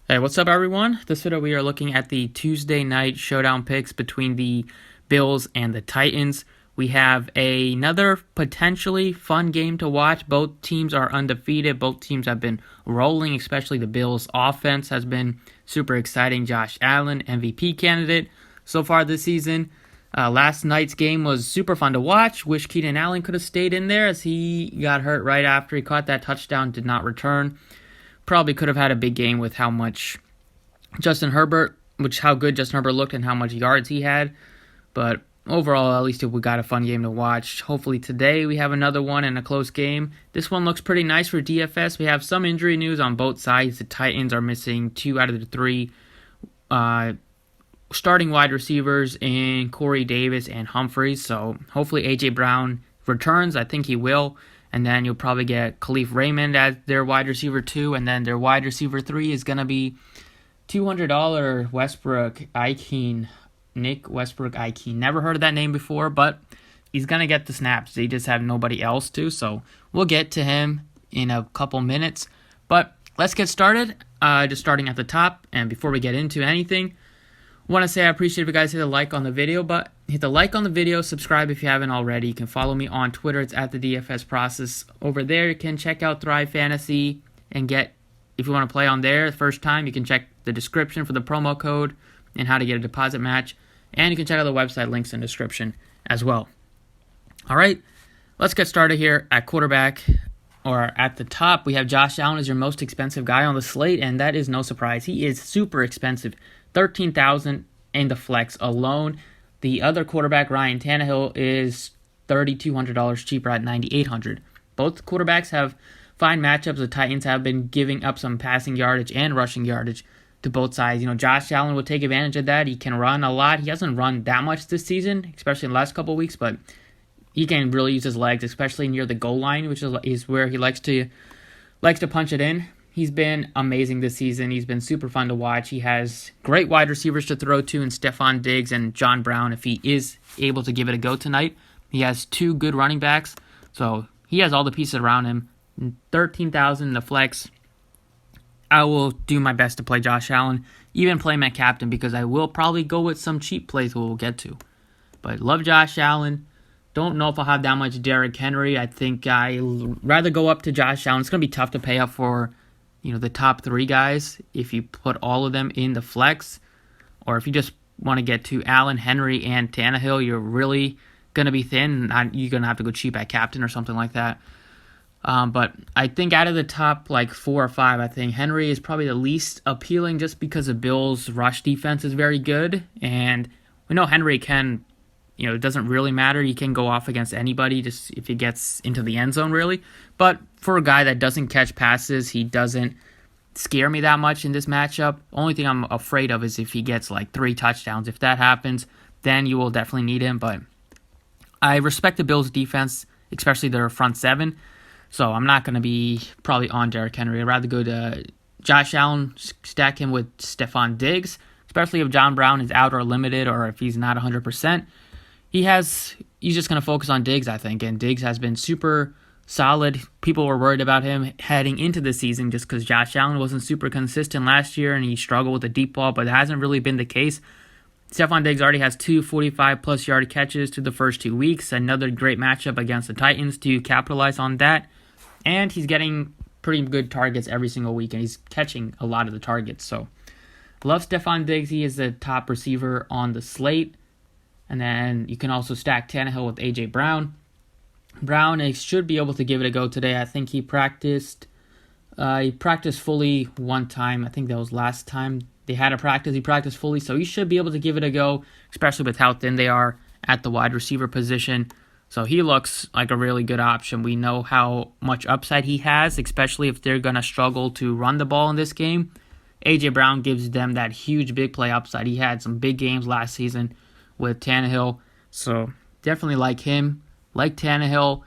Hey, what's up, everyone? This video we are looking at the Tuesday night showdown picks between the Bills and the Titans. We have another potentially fun game to watch. Both teams are undefeated. Both teams have been rolling, especially the Bills' offense has been super exciting. Josh Allen, MVP candidate so far this season. Last night's game was super fun to watch. Wish Keenan Allen could have stayed in there as he got hurt right after he caught that touchdown, did not return. Probably could have had a big game with how good Justin Herbert looked and how much yards he had. But overall, at least we got a fun game to watch. Hopefully today we have another one and a close game. This one looks pretty nice for DFS. We have some injury news on both sides. The Titans are missing 2 out of the 3 starting wide receivers in Corey Davis and Humphries. So hopefully A.J. Brown returns. I think he will. And then you'll probably get Khalif Raymond as their wide receiver 2. And then their wide receiver 3 is going to be $200 Nick Westbrook-Ikeen. Never heard of that name before, but he's going to get the snaps. They just have nobody else to. So we'll get to him in a couple minutes. But let's get started. Just starting at the top. And before we get into anything, I want to say I appreciate if you guys hit a like on the video, but hit the like on the video, subscribe if you haven't already. You can follow me on Twitter. It's at the DFS Process. Over there, you can check out Thrive Fantasy and if you want to play on there the first time, you can check the description for the promo code and how to get a deposit match. And you can check out the website links in the description as well. All right, let's get started here at quarterback. Or at the top, we have Josh Allen as your most expensive guy on the slate, and that is no surprise. He is super expensive, $13,000 in the flex alone. The other quarterback, Ryan Tannehill, is $3,200 cheaper at $9,800. Both quarterbacks have fine matchups. The Titans have been giving up some passing yardage and rushing yardage to both sides. Josh Allen will take advantage of that. He can run a lot. He hasn't run that much this season, especially in the last couple of weeks, but he can really use his legs, especially near the goal line, which is where he likes to punch it in. He's been amazing this season. He's been super fun to watch. He has great wide receivers to throw to in Stephon Diggs and John Brown if he is able to give it a go tonight. He has 2 good running backs, so he has all the pieces around him. $13,000 in the flex. I will do my best to play Josh Allen, even play him at captain, because I will probably go with some cheap plays we'll get to. But love Josh Allen. Don't know if I'll have that much Derrick Henry. I think I'd rather go up to Josh Allen. It's going to be tough to pay up for the top 3 guys if you put all of them in the flex. Or if you just want to get to Allen, Henry, and Tannehill, you're really going to be thin. You're going to have to go cheap at captain or something like that. But I think out of the top 4 or 5, I think Henry is probably the least appealing just because the Bills' rush defense is very good. And we know Henry can... it doesn't really matter. He can go off against anybody just if he gets into the end zone, really. But for a guy that doesn't catch passes, he doesn't scare me that much in this matchup. Only thing I'm afraid of is if he gets 3 touchdowns. If that happens, then you will definitely need him. But I respect the Bills' defense, especially their front 7. So I'm not going to be probably on Derrick Henry. I'd rather go to Josh Allen, stack him with Stephon Diggs, especially if John Brown is out or limited or if he's not 100%. He's just going to focus on Diggs, I think, and Diggs has been super solid. People were worried about him heading into the season just because Josh Allen wasn't super consistent last year and he struggled with the deep ball, but it hasn't really been the case. Stephon Diggs already has 2 45-plus yard catches through the first 2 weeks. Another great matchup against the Titans to capitalize on that. And he's getting pretty good targets every single week, and he's catching a lot of the targets. So, love Stephon Diggs. He is the top receiver on the slate. And then you can also stack Tannehill with A.J. Brown. Brown should be able to give it a go today. I think he practiced fully one time. I think that was last time they had a practice. He practiced fully, so he should be able to give it a go, especially with how thin they are at the wide receiver position. So he looks like a really good option. We know how much upside he has, especially if they're going to struggle to run the ball in this game. A.J. Brown gives them that huge big play upside. He had some big games last season with Tannehill, so definitely like him. Like Tannehill.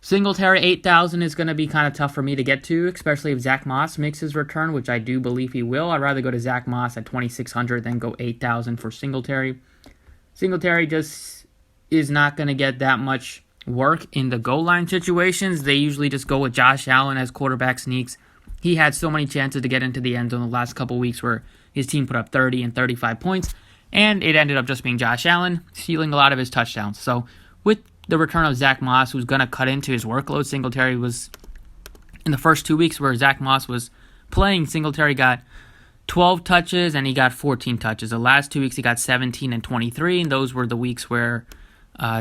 Singletary, 8,000 is going to be kind of tough for me to get to, especially if Zach Moss makes his return, which I do believe he will. I'd rather go to Zach Moss at 2,600 than go 8,000 for Singletary. Singletary just is not going to get that much work in the goal line situations. They usually just go with Josh Allen as quarterback sneaks he had so many chances to get into the end zone the last couple weeks where his team put up 30 and 35 points, and it ended up just being Josh Allen stealing a lot of his touchdowns. So with the return of Zach Moss, who's going to cut into his workload, Singletary was in the first 2 weeks where Zach Moss was playing, Singletary got 12 touches and he got 14 touches. The last 2 weeks he got 17 and 23, and those were the weeks where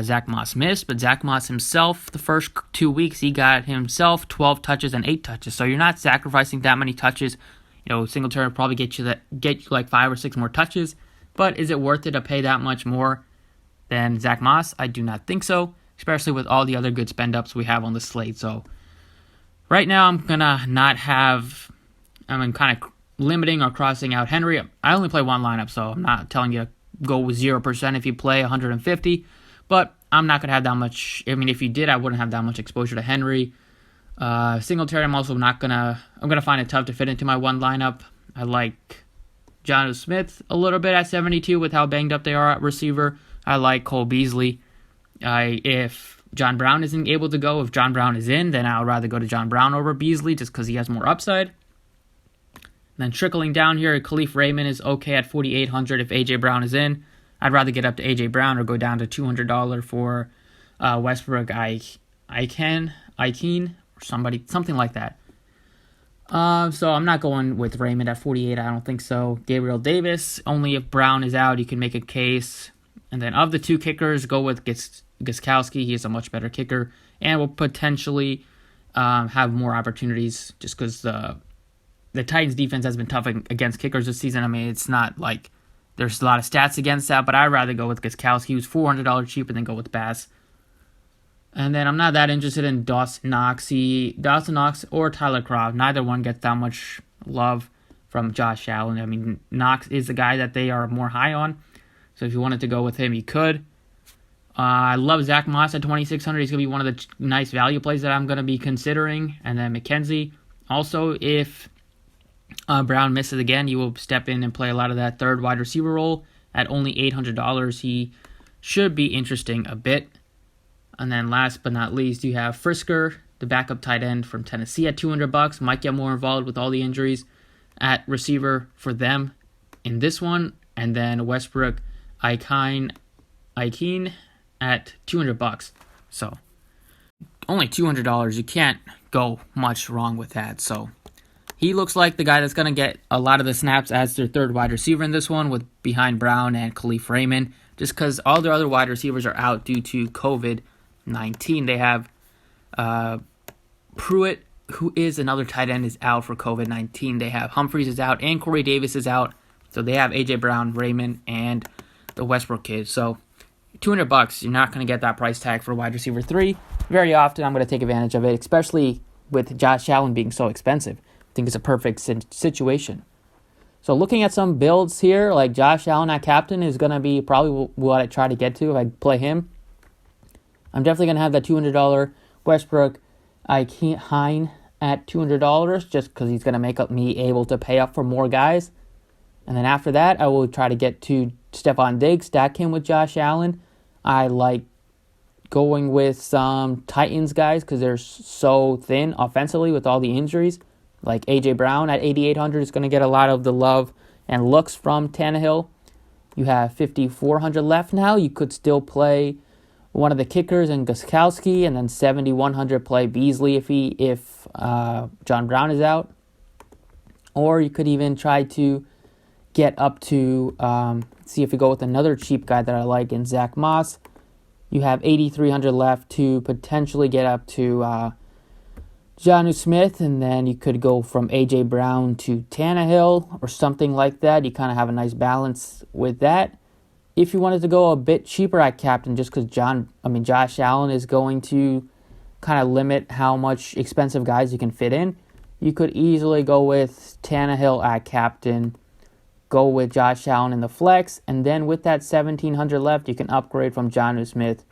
Zach Moss missed. But Zach Moss himself, the first 2 weeks, he got himself 12 touches and 8 touches. So you're not sacrificing that many touches. Singletary will probably get you like 5 or 6 more touches. But is it worth it to pay that much more than Zach Moss? I do not think so, especially with all the other good spend-ups we have on the slate. So right now I'm kind of limiting or crossing out Henry. I only play one lineup, so I'm not telling you to go with 0% if you play 150. But I'm not going to have that much. I mean, if you did, I wouldn't have that much exposure to Henry. Singletary, I'm going to find it tough to fit into my one lineup. I like Jonnu Smith a little bit at 72 with how banged up they are at receiver. I like Cole Beasley. If John Brown isn't able to go, if John Brown is in, then I would rather go to John Brown over Beasley just because he has more upside. Then trickling down here, Khalif Raymond is okay at 4,800 if A.J. Brown is in. I'd rather get up to A.J. Brown or go down to $200 for Westbrook, Ikeen, or something like that. So I'm not going with Raymond at 48. I don't think so. Gabriel Davis, only if Brown is out, you can make a case. And then of the two kickers, go with Gostkowski. He is a much better kicker and will potentially have more opportunities just because the Titans defense has been tough against kickers this season. I mean, it's not like there's a lot of stats against that, but I'd rather go with Gostkowski, who's $400 cheaper than go with Bass. And then I'm not that interested in Dawson Knox or Tyler Kroft. Neither one gets that much love from Josh Allen. I mean, Knox is the guy that they are more high on. So if you wanted to go with him, you could. I love Zach Moss at 2,600. He's going to be one of the nice value plays that I'm going to be considering. And then McKenzie. Also, if Brown misses again, you will step in and play a lot of that third wide receiver role at only $800. He should be interesting a bit. And then last but not least, you have Frisker, the backup tight end from Tennessee at $200. Might get more involved with all the injuries at receiver for them in this one. And then Westbrook, Ikeen at $200. So only $200. You can't go much wrong with that. So he looks like the guy that's going to get a lot of the snaps as their third wide receiver in this one, with behind Brown and Khalif Raymond, just because all their other wide receivers are out due to COVID-19. They have Pruitt, who is another tight end, is out for COVID-19. They have Humphreys is out and Corey Davis is out. So they have A.J. Brown, Raymond, and the Westbrook kid. So $200, you're not going to get that price tag for wide receiver 3. Very often I'm going to take advantage of it, especially with Josh Allen being so expensive. I think it's a perfect situation. So looking at some builds here, like Josh Allen at captain is going to be probably what I try to get to if I play him. I'm definitely going to have that $200 Westbrook Ikeen at $200 just because he's going to make me able to pay up for more guys. And then after that, I will try to get to Stephon Diggs, stack him with Josh Allen. I like going with some Titans guys because they're so thin offensively with all the injuries. Like A.J. Brown at 8,800 is going to get a lot of the love and looks from Tannehill. You have 5,400 left now. You could still play one of the kickers in Gostkowski, and then 7,100 play Beasley if John Brown is out. Or you could even try to get up to, see if you go with another cheap guy that I like in Zach Moss. You have 8,300 left to potentially get up to Jonnu Smith, and then you could go from A.J. Brown to Tannehill or something like that. You kind of have a nice balance with that. If you wanted to go a bit cheaper at captain, just because Josh Allen is going to kind of limit how much expensive guys you can fit in, you could easily go with Tannehill at captain, go with Josh Allen in the flex, and then with that 1,700 left, you can upgrade from Jonnu Smith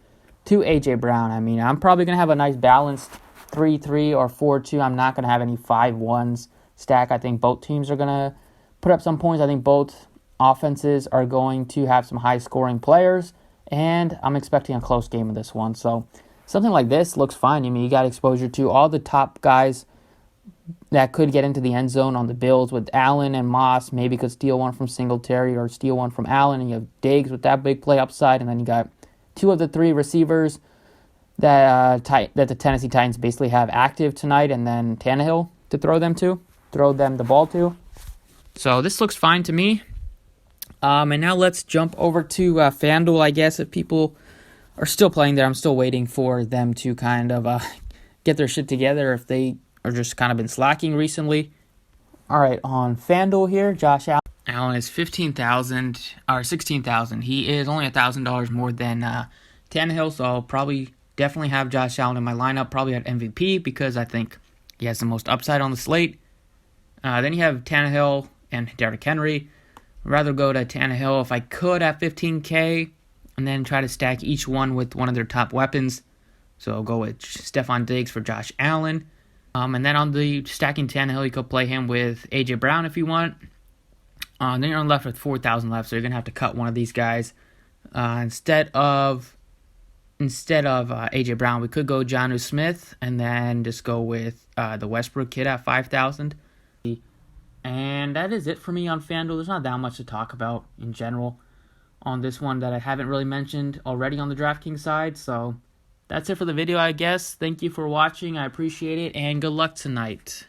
to A.J. Brown. I mean, I'm probably going to have a nice balanced 3-3 or 4-2. I'm not going to have any 5-1s stack. I think both teams are going to put up some points. I think both offenses are going to have some high-scoring players, and I'm expecting a close game of this one. So something like this looks fine. I mean, you got exposure to all the top guys that could get into the end zone on the Bills with Allen and Moss. Maybe could steal one from Singletary or steal one from Allen, and you have Diggs with that big play upside, and then you got 2 of the 3 receivers that the Tennessee Titans basically have active tonight, and then Tannehill to throw them the ball to. So this looks fine to me. And now let's jump over to Fanduel, I guess, if people are still playing there. I'm still waiting for them to kind of get their shit together if they are just kind of been slacking recently. All right, on Fanduel here, Josh Allen is 15,000 or 16,000. He is only $1,000 more than Tannehill, so I'll probably definitely have Josh Allen in my lineup, probably at MVP because I think he has the most upside on the slate. Then you have Tannehill and Derrick Henry. I'd rather go to Tannehill if I could at 15K and then try to stack each one with one of their top weapons. So I'll go with Stephon Diggs for Josh Allen. And then on the stacking Tannehill, you could play him with A.J. Brown if you want. Then you're left with 4,000 left, so you're going to have to cut one of these guys. Instead of A.J. Brown, we could go Jonnu Smith and then just go with the Westbrook kid at 5,000. And that is it for me on FanDuel. There's not that much to talk about in general on this one that I haven't really mentioned already on the Draftkings side. So that's it for the video, I guess. Thank you for watching. I appreciate it, and good luck tonight.